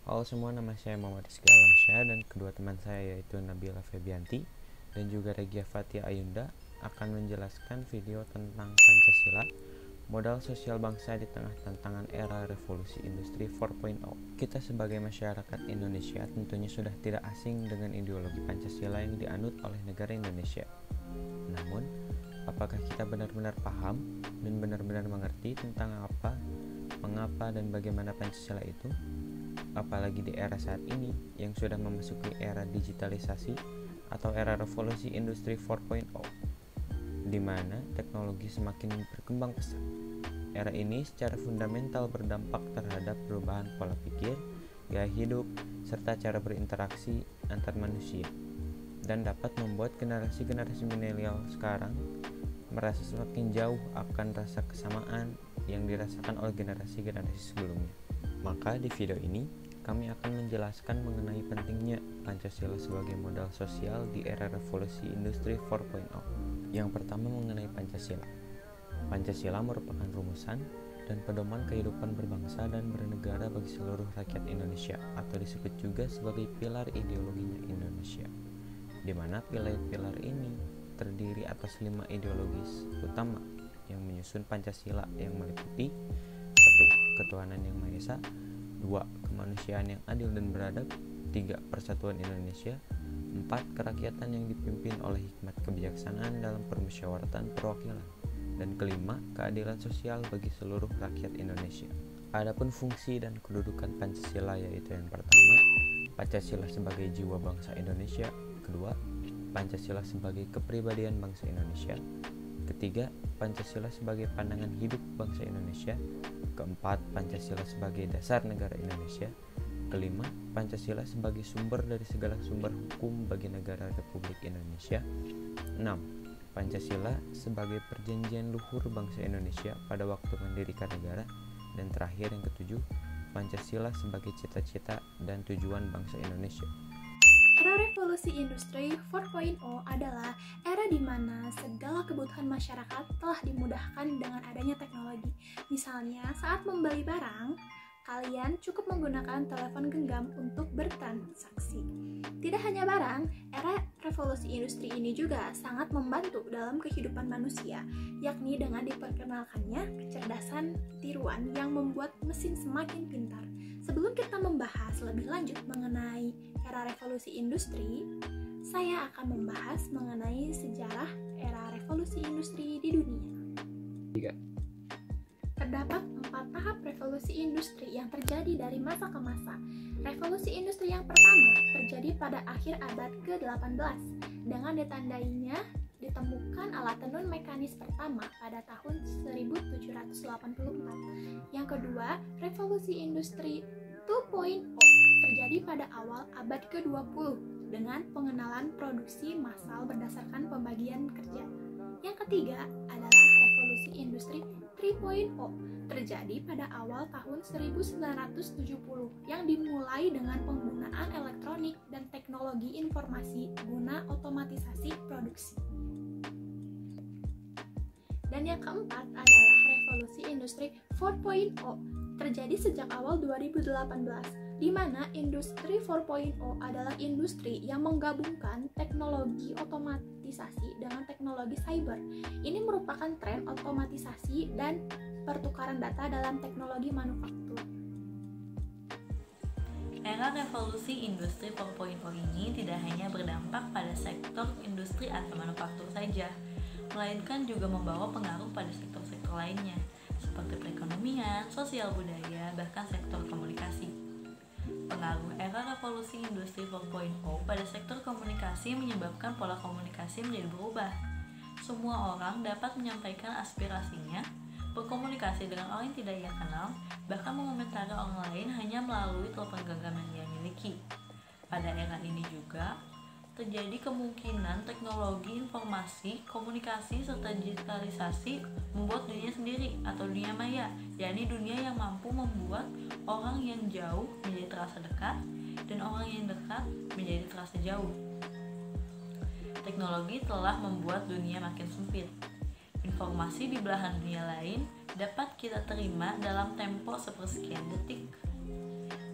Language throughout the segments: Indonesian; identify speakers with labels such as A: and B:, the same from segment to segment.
A: Halo semua, nama saya Muhammad Rizky Alamsyah dan kedua teman saya yaitu Nabila Febianti dan juga Regia Fatia Ayunda akan menjelaskan video tentang Pancasila, modal sosial bangsa di tengah tantangan era revolusi industri 4.0. Kita sebagai masyarakat Indonesia tentunya sudah tidak asing dengan ideologi Pancasila yang dianut oleh negara Indonesia. Namun, apakah kita benar-benar paham dan benar-benar mengerti tentang apa, mengapa, dan bagaimana Pancasila itu? Apalagi di era saat ini yang sudah memasuki era digitalisasi atau era revolusi industri 4.0, di mana teknologi semakin berkembang pesat. Era ini secara fundamental berdampak terhadap perubahan pola pikir, gaya hidup, serta cara berinteraksi antar manusia, dan dapat membuat generasi-generasi milenial sekarang merasa semakin jauh akan rasa kesamaan yang dirasakan oleh generasi-generasi sebelumnya. Maka di video ini kami akan menjelaskan mengenai pentingnya Pancasila sebagai modal sosial di era revolusi industri 4.0. Yang pertama mengenai Pancasila. Pancasila merupakan rumusan dan pedoman kehidupan berbangsa dan bernegara bagi seluruh rakyat Indonesia, atau disebut juga sebagai pilar ideologinya Indonesia, di mana pilar-pilar ini terdiri atas 5 ideologis utama yang menyusun Pancasila, yang meliputi 1. Ketuhanan yang Maha Esa, 2. Kemanusiaan yang adil dan beradab, 3. Persatuan Indonesia, 4. Kerakyatan yang dipimpin oleh hikmat kebijaksanaan dalam permusyawaratan perwakilan, dan kelima, keadilan sosial bagi seluruh rakyat Indonesia. Adapun fungsi dan kedudukan Pancasila yaitu yang pertama, Pancasila sebagai jiwa bangsa Indonesia, kedua, Pancasila sebagai kepribadian bangsa Indonesia, ketiga, Pancasila sebagai pandangan hidup bangsa Indonesia, keempat, Pancasila sebagai dasar negara Indonesia, kelima, Pancasila sebagai sumber dari segala sumber hukum bagi negara Republik Indonesia, 6. Pancasila sebagai perjanjian luhur bangsa Indonesia pada waktu mendirikan negara, dan terakhir yang ketujuh, Pancasila sebagai cita-cita dan tujuan bangsa Indonesia.
B: Era revolusi industri 4.0 adalah era di mana segala kebutuhan masyarakat telah dimudahkan dengan adanya teknologi. Misalnya, saat membeli barang, kalian cukup menggunakan telepon genggam untuk bertransaksi. Tidak hanya barang, era revolusi industri ini juga sangat membantu dalam kehidupan manusia, yakni dengan diperkenalkannya kecerdasan tiruan yang membuat mesin semakin pintar. Sebelum kita membahas lebih lanjut mengenai era revolusi industri, saya akan membahas mengenai sejarah era revolusi industri di dunia. Terdapat 4 tahap revolusi industri yang terjadi dari masa ke masa. Revolusi industri yang pertama terjadi pada akhir abad ke-18 dengan ditandainya ditemukan alat tenun mekanis pertama pada tahun 1784. Yang kedua, revolusi industri 2.0 terjadi pada awal abad ke-20 dengan pengenalan produksi massal berdasarkan pembagian kerja. Yang ketiga adalah revolusi industri 3.0 terjadi pada awal tahun 1970 yang dimulai dengan penggunaan elektronik dan teknologi informasi guna otomatisasi produksi. Dan yang keempat adalah revolusi industri 4.0 terjadi sejak awal 2018, di mana industri 4.0 adalah industri yang menggabungkan teknologi otomatisasi dengan teknologi cyber. Ini merupakan tren otomatisasi dan pertukaran data dalam teknologi manufaktur.
C: Era revolusi industri 4.0 ini tidak hanya berdampak pada sektor industri atau manufaktur saja, melainkan juga membawa pengaruh pada sektor-sektor lainnya, seperti perekonomian, sosial budaya, bahkan sektor komunikasi. Pengaruh era revolusi industri 4.0 pada sektor komunikasi menyebabkan pola komunikasi menjadi berubah. Semua orang dapat menyampaikan aspirasinya, berkomunikasi dengan orang yang tidak ia kenal, bahkan mengomentari orang lain hanya melalui telepon genggam yang ia miliki. Pada era ini juga terjadi kemungkinan teknologi informasi, komunikasi, serta digitalisasi membuat dunia sendiri atau dunia maya, yakni dunia yang mampu membuat orang yang jauh menjadi terasa dekat dan orang yang dekat menjadi terasa jauh. Teknologi telah membuat dunia makin sempit. Informasi di belahan dunia lain dapat kita terima dalam tempo sepersekian detik.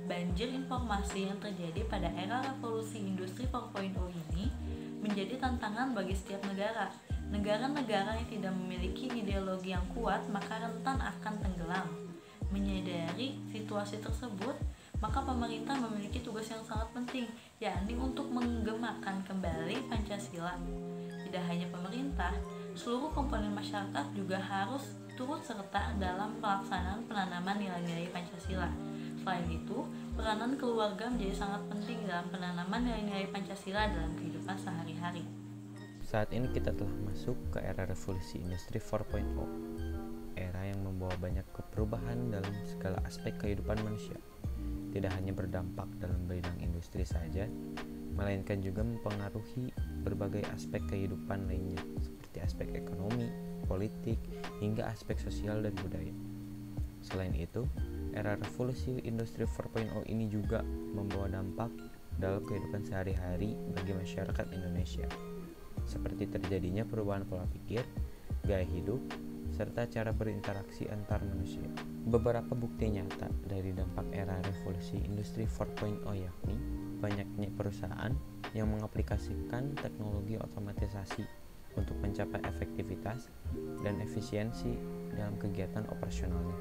C: Banjir informasi yang terjadi pada era revolusi industri 4.0 ini menjadi tantangan bagi setiap negara. Negara-negara yang tidak memiliki ideologi yang kuat maka rentan akan tenggelam. Menyadari situasi tersebut, maka pemerintah memiliki tugas yang sangat penting, yakni untuk menggemakan kembali Pancasila. Tidak hanya pemerintah, seluruh komponen masyarakat juga harus turut serta dalam pelaksanaan penanaman nilai-nilai Pancasila. Selain itu, peranan keluarga menjadi sangat penting dalam penanaman nilai-nilai Pancasila dalam kehidupan sehari-hari.
A: Saat ini kita telah masuk ke era revolusi industri 4.0, era yang membawa banyak perubahan dalam segala aspek kehidupan manusia. Tidak hanya berdampak dalam bidang industri saja, melainkan juga mempengaruhi berbagai aspek kehidupan lainnya, seperti aspek ekonomi, politik, hingga aspek sosial dan budaya. Selain itu, era revolusi industri 4.0 ini juga membawa dampak dalam kehidupan sehari-hari bagi masyarakat Indonesia, seperti terjadinya perubahan pola pikir, gaya hidup, serta cara berinteraksi antar manusia. Beberapa bukti nyata dari dampak era revolusi industri 4.0 yakni banyaknya perusahaan yang mengaplikasikan teknologi otomatisasi untuk mencapai efektivitas dan efisiensi dalam kegiatan operasionalnya.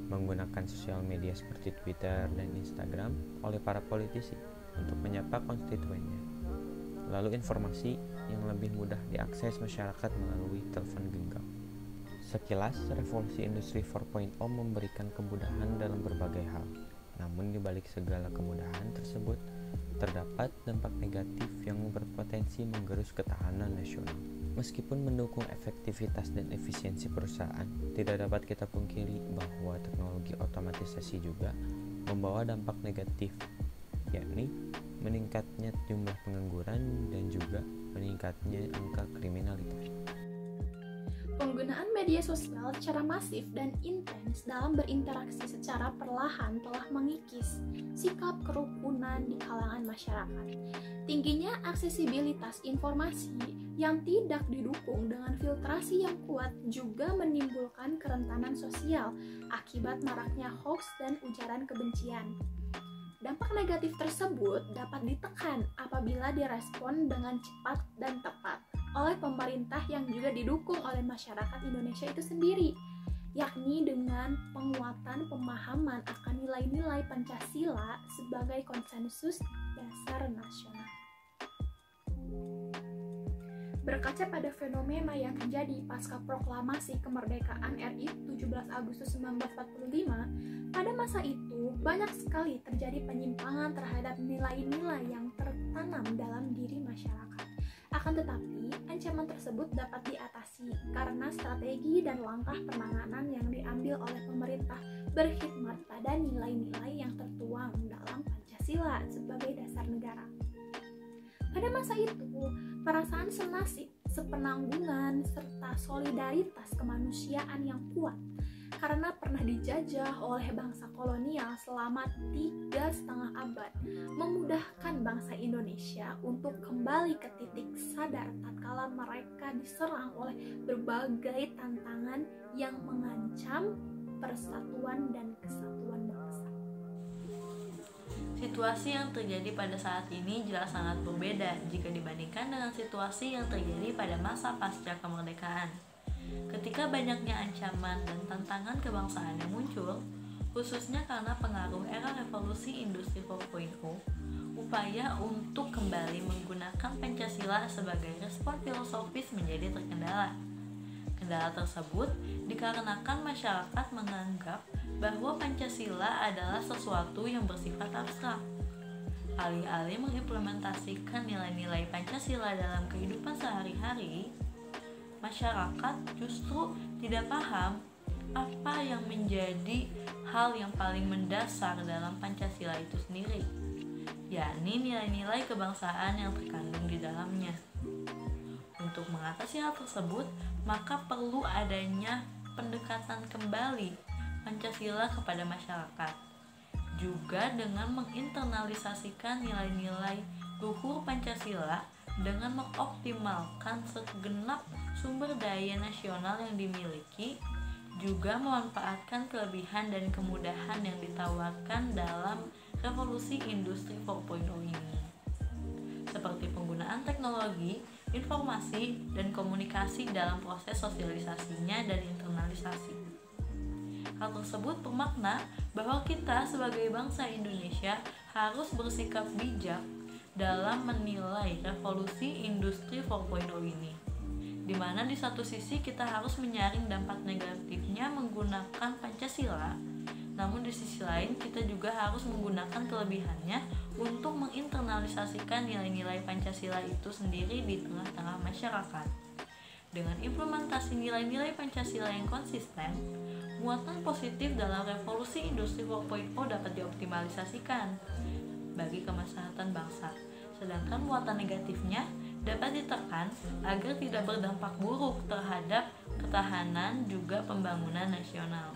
A: Menggunakan sosial media seperti Twitter dan Instagram oleh para politisi untuk menyapa konstituennya. Lalu informasi yang lebih mudah diakses masyarakat melalui telepon genggam. Sekilas, revolusi industri 4.0 memberikan kemudahan dalam berbagai hal. Namun di balik segala kemudahan tersebut, terdapat dampak negatif yang berpotensi menggerus ketahanan nasional. Meskipun mendukung efektivitas dan efisiensi perusahaan, tidak dapat kita pungkiri bahwa teknologi otomatisasi juga membawa dampak negatif, yakni meningkatnya jumlah pengangguran dan juga meningkatnya angka kriminalitas.
B: Penggunaan media sosial secara masif dan intens dalam berinteraksi secara perlahan telah mengikis sikap kerukunan di kalangan masyarakat. Tingginya aksesibilitas informasi yang tidak didukung dengan filtrasi yang kuat juga menimbulkan kerentanan sosial akibat maraknya hoaks dan ujaran kebencian. Dampak negatif tersebut dapat ditekan apabila direspon dengan cepat dan tepat oleh pemerintah yang juga didukung oleh masyarakat Indonesia itu sendiri, yakni dengan penguatan pemahaman akan nilai-nilai Pancasila sebagai konsensus dasar nasional. Berkaca pada fenomena yang terjadi pasca proklamasi kemerdekaan RI 17 Agustus 1945, pada masa itu banyak sekali terjadi penyimpangan terhadap nilai-nilai yang tertanam dalam diri masyarakat. Akan tetapi, ancaman tersebut dapat diatasi karena strategi dan langkah penanganan yang diambil oleh pemerintah berkhidmat pada nilai-nilai yang tertuang dalam Pancasila sebagai dasar negara. Pada masa itu, perasaan senasib, sepenanggungan, serta solidaritas kemanusiaan yang kuat karena pernah dijajah oleh bangsa kolonial selama 3,5 abad memudahkan bangsa Indonesia untuk kembali ke titik sadar tatkala mereka diserang oleh berbagai tantangan yang mengancam persatuan dan kesatuan bangsa.
C: Situasi yang terjadi pada saat ini jelas sangat berbeda jika dibandingkan dengan situasi yang terjadi pada masa pasca kemerdekaan. Ketika banyaknya ancaman dan tantangan kebangsaan yang muncul, khususnya karena pengaruh era revolusi industri 4.0, upaya untuk kembali menggunakan Pancasila sebagai respon filosofis menjadi terkendala. Kendala tersebut dikarenakan masyarakat menganggap bahwa Pancasila adalah sesuatu yang bersifat abstrak. Alih-alih mengimplementasikan nilai-nilai Pancasila dalam kehidupan sehari-hari, masyarakat justru tidak paham apa yang menjadi hal yang paling mendasar dalam Pancasila itu sendiri, yakni nilai-nilai kebangsaan yang terkandung di dalamnya. Untuk mengatasi hal tersebut, maka perlu adanya pendekatan kembali Pancasila kepada masyarakat, juga dengan menginternalisasikan nilai-nilai luhur Pancasila dengan mengoptimalkan segenap sumber daya nasional yang dimiliki, juga memanfaatkan kelebihan dan kemudahan yang ditawarkan dalam revolusi industri 4.0 ini, seperti penggunaan teknologi, informasi, dan komunikasi dalam proses sosialisasinya dan internalisasi. Hal tersebut bermakna bahwa kita sebagai bangsa Indonesia harus bersikap bijak dalam menilai revolusi industri 4.0 ini, di mana di satu sisi kita harus menyaring dampak negatifnya menggunakan Pancasila, namun di sisi lain kita juga harus menggunakan kelebihannya untuk menginternalisasikan nilai-nilai Pancasila itu sendiri di tengah-tengah masyarakat. Dengan implementasi nilai-nilai Pancasila yang konsisten, muatan positif dalam revolusi industri 4.0 dapat dioptimalisasikan bagi kemaslahatan bangsa, sedangkan muatan negatifnya dapat ditekan agar tidak berdampak buruk terhadap ketahanan juga pembangunan nasional.